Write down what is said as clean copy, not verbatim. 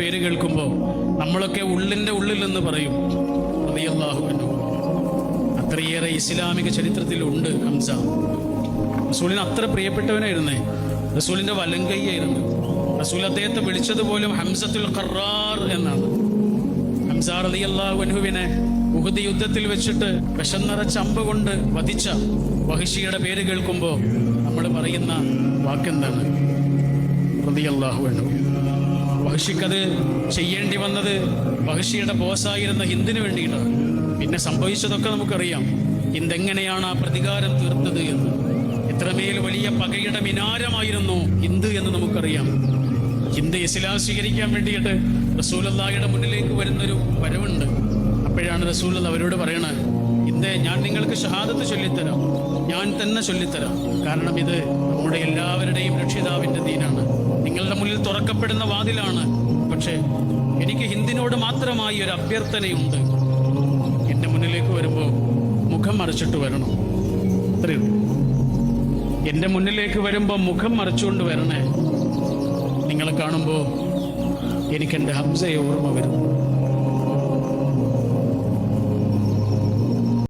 പേര് കേൾക്കുമ്പോൾ നമ്മളൊക്കെ ഉള്ളിൻ്റെ ഉള്ളിൽ നിന്ന് പറയും റളിയല്ലാഹു അൻഹു. അത്രയേറെ ഇസ്ലാമിക ചരിത്രത്തിലുണ്ട് ഹംസ. റസൂലിന് അത്ര പ്രിയപ്പെട്ടവനായിരുന്നേ. റസൂലിൻ്റെ വലങ്കയ്യായിരുന്നു. റസൂൽ അദ്ദേഹത്തെ വിളിച്ചത് പോലും ഹംസത്തുൽ ഖറാർ എന്നാണ്. ഹംസ റളിയല്ലാഹു അൻഹുവിനെ ഉഹദ് യുദ്ധത്തിൽ വെച്ചിട്ട് വിഷം നിറച്ച അമ്പ് കൊണ്ട് വധിച്ച വഹിഷിയുടെ പേര് കേൾക്കുമ്പോൾ നമ്മൾ പറയുന്ന വാക്കെന്താണ്? റളിയല്ലാഹു അൻഹു. വഹിഷിക്കത് ചെയ്യേണ്ടി വന്നത് വഹിഷിയുടെ ബോസായിരുന്ന ഹിന്ദിന് വേണ്ടിയിട്ടാണ്. പിന്നെ സംഭവിച്ചതൊക്കെ നമുക്കറിയാം. ഹിന്ദ് എങ്ങനെയാണ് ആ പ്രതികാരം തീർത്തത് എന്ന്. എത്രമേൽ വലിയ പകയുടെ മിനാരമായിരുന്നു ഹിന്ദ് എന്ന് നമുക്കറിയാം. ഹിന്ദ് ഇസ്ലാം സ്വീകരിക്കാൻ വേണ്ടിയിട്ട് റസൂലുള്ളാഹിയുടെ മുന്നിലേക്ക് വരുന്നൊരു വരവുണ്ട്. അപ്പോഴാണ് റസൂലുള്ളാഹി അവരോട് പറയണത്, ഹിന്ദ്, ഞാൻ നിങ്ങൾക്ക് ഷഹാദത്ത് ചൊല്ലിത്തരാം, ഞാൻ തന്നെ ചൊല്ലിത്തരാം. കാരണം ഇത് നമ്മുടെ എല്ലാവരുടെയും രക്ഷിതാവിൻ്റെ ദീനാണ്, നിങ്ങളുടെ മുന്നിൽ തുറക്കപ്പെടുന്ന വാതിലാണ്. പക്ഷേ എനിക്ക് ഹിന്ദിനോട് മാത്രമായി ഒരു അഭ്യർത്ഥനയുണ്ട്. എൻ്റെ മുന്നിലേക്ക് വരുമ്പോൾ മുഖം മറച്ചിട്ട് വരണം. അത്രയും എൻ്റെ മുന്നിലേക്ക് വരുമ്പോൾ മുഖം മറച്ചുകൊണ്ട് വരണേ. നിങ്ങളെ കാണുമ്പോൾ എനിക്കെൻ്റെ ഹംസയെ ഓർമ്മ വരും.